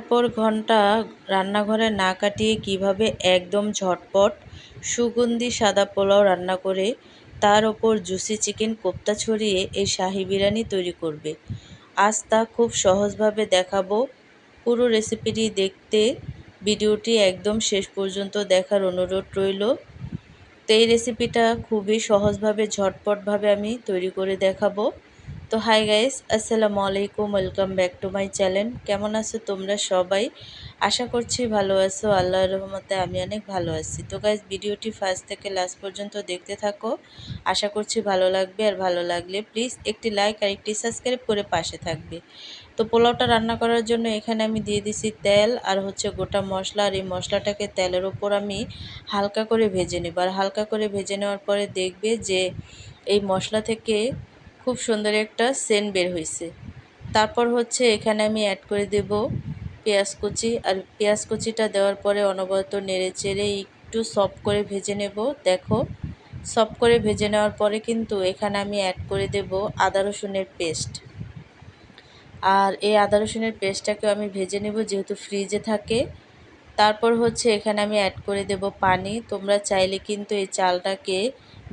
পর ঘন্টা রান্নাঘরে না কাটিয়ে কিভাবে একদম ঝটপট সুগন্ধি সাদা পোলাও রান্না করে তার ওপর জুসি চিকেন কোপ্তা ছড়িয়ে এই শাহি বিরিয়ানি তৈরি করবে। আজ তা খুব সহজভাবে দেখাবো। পুরো রেসিপিটি দেখতে ভিডিওটি একদম শেষ পর্যন্ত দেখার অনুরোধ রইল। তো এই রেসিপিটা খুবই সহজভাবে ঝটপটভাবে আমি তৈরি করে দেখাবো। তো হাই গাইস, আসসালামু আলাইকুম, welcome back to my channel. কেমন আছো তোমরা সবাই? আশা করছি ভালো আছো। আল্লাহর রহমতে আমি অনেক ভালো আছি। তো গাইস, ভিডিওটি ফার্স্ট থেকে লাস্ট পর্যন্ত দেখতে থাকো। আশা করছি ভালো লাগবে, আর ভালো লাগলে প্লিজ একটি লাইক আর একটি সাবস্ক্রাইব করে পাশে থাকবে। তো পোলাওটা রান্না করার জন্য এখানে আমি দিয়ে দিছি তেল আর গোটা মশলা। আর এই মশলাটাকে তেলের ওপর আমি হালকা করে ভেজে নেব। আর হালকা করে ভেজে নেওয়ার পরে দেখবে যে এই মশলা থেকে খুব সুন্দর একটা সেন্ট বের হয়েছে। তারপর এখানে আমি অ্যাড করে দেব পেঁয়াজ কুচি। আর পেঁয়াজ কুচিটা দেওয়ার পরে অনবরত নেড়ে চেড়ে একটু সফট করে ভেজে নেব। দেখো, সফট করে ভেজে নেওয়ার পরে কিন্তু এখানে আমি অ্যাড করে দেব আদা রসুনের পেস্ট। আর এই আদা রসুনের পেস্টটাকেও আমি ভেজে নেব, যেহেতু ফ্রিজে থাকে। তারপর এখানে আমি অ্যাড করে দেব পানি। তোমরা চাইলে কিন্তু এই চালটাকে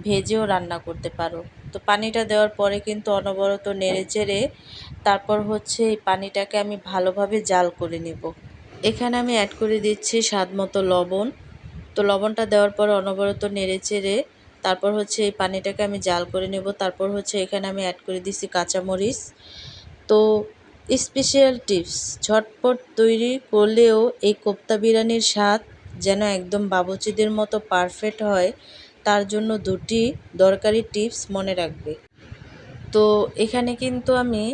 ভেজেও রান্না করতে পারো। তো পানিটা দেওয়ার পরে কিন্তু অনবরত নেড়ে চেড়ে তারপর এই পানিটাকে আমি ভালোভাবে জাল করে নেব। এখানে আমি অ্যাড করে দিচ্ছি স্বাদ মতো লবণ। তো লবণটা দেওয়ার পর অনবরত নেড়ে চেড়ে তারপর এই পানিটাকে আমি জাল করে নেব। তারপর এখানে আমি অ্যাড করে দিচ্ছি কাঁচামরিচ। তো স্পেশাল টিপস, ঝটপট তৈরি করলেও এই কোপ্তা বিরিয়ানির স্বাদ যেন একদম বাবুর্চিদের মতো পারফেক্ট হয়, তার জন্য দুটি দরকারি টিপস মনে রাখবে। তো এখানে কিন্তু আমি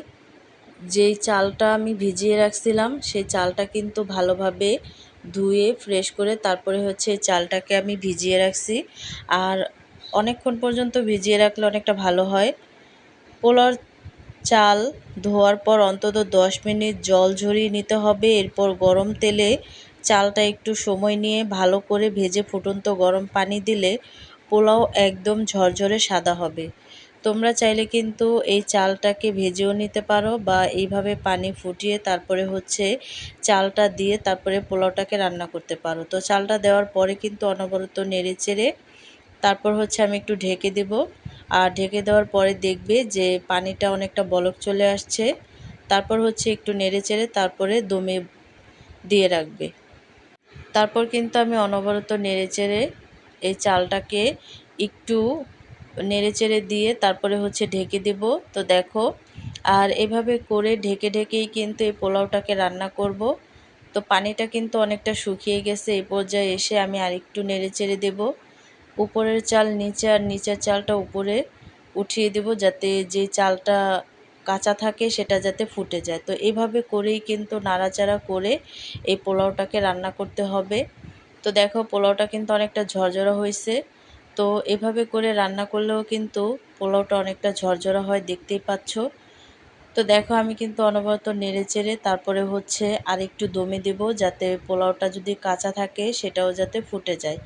যেই চালটা আমি ভিজিয়ে রাখছিলাম, সেই চালটা কিন্তু ভালোভাবে ধুয়ে ফ্রেশ করে তারপরে এই চালটাকে আমি ভিজিয়ে রাখছি। আর অনেকক্ষণ পর্যন্ত ভিজিয়ে রাখলে অনেকটা ভালো হয়। পোলাওর চাল ধোয়ার পর অন্তত 10 মিনিট জল ঝরিয়ে নিতে হবে। এরপর গরম তেলে চালটা একটু সময় নিয়ে ভালো করে ভেজে ফুটন্ত গরম পানি দিলে পোলাও একদম ঝরঝরে সাদা হবে। তোমরা চাইলে কিন্তু এই চালটাকে ভেজেও নিতে পারো, বা এইভাবে পানি ফুটিয়ে তারপরে চালটা দিয়ে তারপরে পোলাওটাকে রান্না করতে পারো। তো চালটা দেওয়ার পরে কিন্তু অনবরত নেড়ে চেড়ে তারপর আমি একটু ঢেকে দেব। আর ঢেকে দেওয়ার পরে দেখবে যে পানিটা অনেকটা বলক চলে আসছে। তারপর একটু নেড়ে চেড়ে তারপরে দমে দিয়ে রাখবে। তারপর কিন্তু আমি অনবরত নেড়ে চেড়ে এই চালটাকে একটু নেড়ে চেড়ে দিয়ে তারপরে ঢেকে দেব। তো দেখো, আর এভাবে করে ঢেকে ঢেকেই কিন্তু এই পোলাওটাকে রান্না করব। তো পানিটা কিন্তু অনেকটা শুকিয়ে গেছে। এই পর্যায়ে এসে আমি আরেকটু নেড়ে চেড়ে দেব। উপরের চাল নিচে আর নিচের চালটা উপরে উঠিয়ে দেব, যাতে যে চালটা কাঁচা থাকে সেটা যাতে ফুটে যায়। তো এইভাবে করেই কিন্তু নাড়াচাড়া করে এই পোলাওটাকে রান্না করতে হবে। তো দেখো, পোলাওটা কিন্তু অনেকটা ঝরঝরা হয়েছে। তো এভাবে করে রান্না করলেও কিন্তু পোলাওটা অনেকটা ঝরঝরা হয়, দেখতেই পাচ্ছ। তো দেখো, আমি কিন্তু অনবরত নেড়ে চেড়ে তারপরে আরেকটু দমে দেব, যাতে পোলাওটা যদি কাঁচা থাকে সেটাও যাতে ফুটে যায়।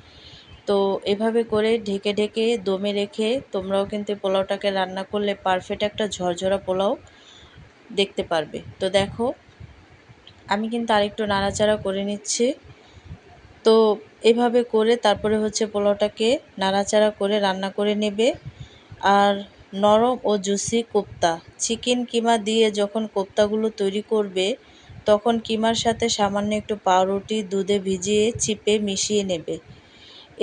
তো এভাবে করে ঢেকে ঢেকে দমে রেখে তোমরাও কিন্তু পোলাওটাকে রান্না করলে পারফেক্ট একটা ঝরঝরা পোলাও দেখতে পারবে। তো দেখো, আমি কিন্তু আরেকটু নাড়াচাড়া করে নিচ্ছি। তো এভাবে করে তারপরে পোলাওটাকে নাড়াচাড়া করে রান্না করে নেবে। আর নরম ও জুসি কোপ্তা চিকেন কিমা দিয়ে যখন কোপ্তাগুলো তৈরি করবে, তখন কিমার সাথে সামান্য একটু পাউরুটি দুধে ভিজিয়ে চিপে মিশিয়ে নেবে।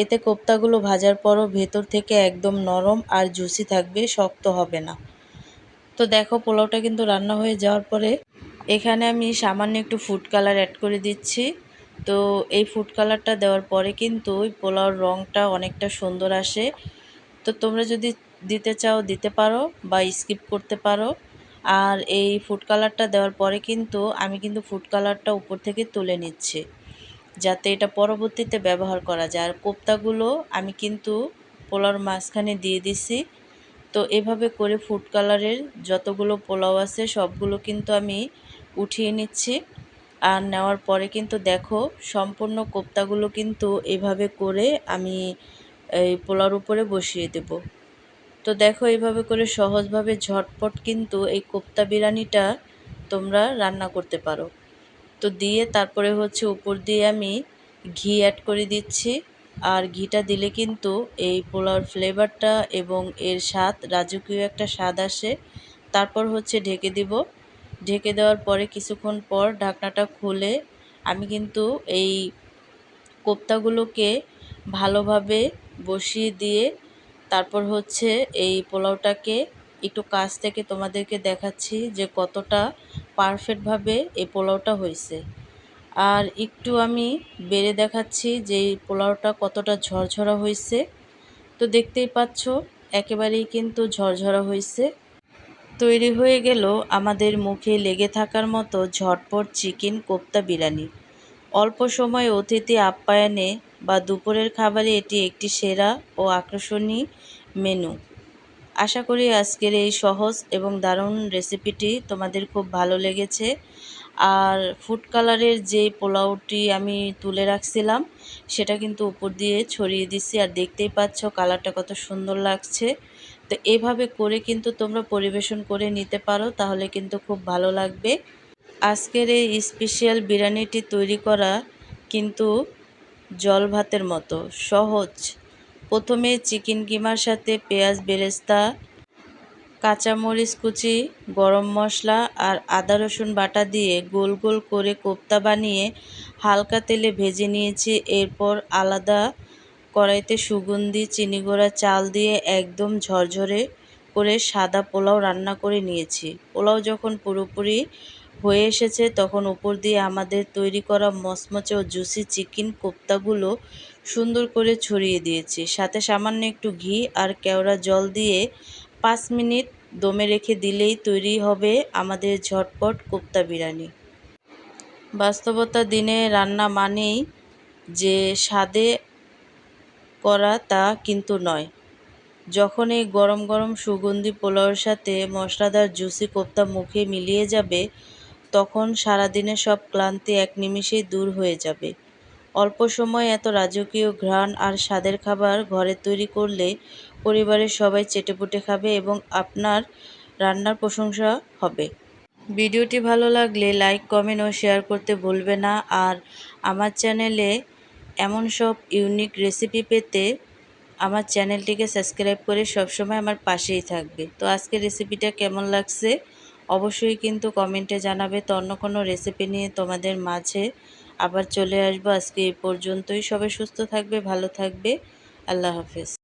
এতে কোপ্তাগুলো ভাজার পরও ভেতর থেকে একদম নরম আর জুসি থাকবে, শক্ত হবে না। তো দেখো, পোলাওটা কিন্তু রান্না হয়ে যাওয়ার পরে এখানে আমি সামান্য একটু ফুড কালার অ্যাড করে দিচ্ছি। তো এই ফুড কালারটা দেওয়ার পরে কিন্তু ওই পোলাওর রঙটা অনেকটা সুন্দর আসে। তো তোমরা যদি দিতে চাও দিতে পারো, বা স্কিপ করতে পারো। আর এই ফুড কালারটা দেওয়ার পরে কিন্তু আমি ফুড কালারটা উপর থেকে তুলে নিচ্ছি, যাতে এটা পরবর্তীতে ব্যবহার করা যায়। আর কোপ্তাগুলো আমি কিন্তু পোলাওর মাঝখানে দিয়ে দিছি। তো এভাবে করে ফুড কালারের যতগুলো পোলাও আছে সবগুলো কিন্তু আমি উঠিয়ে নিচ্ছি। আর নেওয়ার পরে কিন্তু দেখো, সম্পূর্ণ কোপ্তাগুলো কিন্তু এভাবে করে আমি এই পোলাওর উপরে বসিয়ে দেব। তো দেখো, এইভাবে করে সহজভাবে ঝটপট কিন্তু এই কোপ্তা বিরিয়ানিটা তোমরা রান্না করতে পারো। তো দিয়ে তারপরে হচ্ছে উপর দিয়ে আমি ঘি অ্যাড করে দিচ্ছি। আর ঘিটা দিলে কিন্তু এই পোলাওর ফ্লেভারটা এবং এর স্বাদ, রাজকীয় একটা স্বাদ আসে। তারপর হচ্ছে ঢেকে দিব। ঢেকে দেওয়ার পরে কিছুক্ষণ পর ঢাকনাটা খুলে আমি কিন্তু এই কোপ্তাগুলোকে ভালোভাবে বসিয়ে দিয়ে তারপর হচ্ছে এই পোলাওটাকে একটু কাছ থেকে তোমাদেরকে দেখাচ্ছি যে কতটা পারফেক্টভাবে এই পোলাওটা হয়েছে। আর একটু আমি বেড়ে দেখাচ্ছি যে এই পোলাওটা কতটা ঝরঝরা হয়েছে। তো দেখতেই পাচ্ছ একেবারেই কিন্তু ঝরঝরা হয়েছে। তৈরি হয়ে গেল আমাদের মুখে লেগে থাকার মতো ঝটপট চিকেন কোপ্তা বিরিয়ানি। অল্প সময়ে অতিথি আপ্যায়নে বা দুপুরের খাবারে এটি একটি সেরা ও আকর্ষণীয় মেনু। আশা করি আজকের এই সহজ এবং দারুণ রেসিপিটি তোমাদের খুব ভালো লেগেছে। আর ফুড কালারের যে পোলাওটি আমি তুলে রাখছিলাম সেটা কিন্তু উপর দিয়ে ছড়িয়ে দিচ্ছি, আর দেখতেই পাচ্ছ কালারটা কত সুন্দর লাগছে। তো এভাবে করে কিন্তু তোমরা পরিবেশন করে নিতে পারো, তাহলে কিন্তু খুব ভালো লাগবে। আজকের এই স্পেশাল বিরিয়ানিটি তৈরি করা কিন্তু জল ভাতের মতো সহজ। প্রথমে চিকেন কিমার সাথে পেঁয়াজ বেরেস্তা, কাঁচামরিচ কুচি, গরম মশলা আর আদা রসুন বাটা দিয়ে গোল গোল করে কোপ্তা বানিয়ে হালকা তেলে ভেজে নিয়েছি। এরপর আলাদা কড়াইতে সুগন্ধি চিনি গুঁড়া চাল দিয়ে একদম ঝরঝরে করে সাদা পোলাও রান্না করে নিয়েছি। পোলাও যখন পুরোপুরি হয়ে এসেছে তখন উপর দিয়ে আমাদের তৈরি করা মচমচে ও জুসি চিকেন কোপ্তাগুলো সুন্দর করে ছড়িয়ে দিয়েছি। সাথে সামান্য একটু ঘি আর কেওড়া জল দিয়ে 5 মিনিট দমে রেখে দিলেই তৈরি হবে আমাদের ঝটপট কোপ্তা বিরিয়ানি। বাস্তবতা দিনে রান্না মানেই যে স্বাদে করা তা কিন্তু নয়। যখন এই গরম গরম সুগন্ধি পোলাওয়ের সাথে মশলাদার জুসি কোপ্তা মুখে মিলিয়ে যাবে তখন সারাদিনের সব ক্লান্তি এক নিমিষেই দূর হয়ে যাবে। অল্প সময়ে এত রাজকীয় ঘ্রাণ আর স্বাদের খাবার ঘরে তৈরি করলে পরিবারের সবাই চেটেপুটে খাবে এবং আপনার রান্নার প্রশংসা হবে। ভিডিওটি ভালো লাগলে লাইক, কমেন্ট ও শেয়ার করতে ভুলবে না। আর আমার চ্যানেলে এমন সব ইউনিক রেসিপি পেতে আমার চ্যানেলটিকে সাবস্ক্রাইব করে সবসময় আমার পাশেই থাকবে। তো আজকের রেসিপিটা কেমন লাগছে অবশ্যই কিন্তু কমেন্টে জানাবে। তো অন্য কোনো রেসিপি নিয়ে তোমাদের মাঝে আবার চলে আসবো। আজকে এই পর্যন্তই। সবাই সুস্থ থাকবে, ভালো থাকবে। আল্লাহ হাফেজ।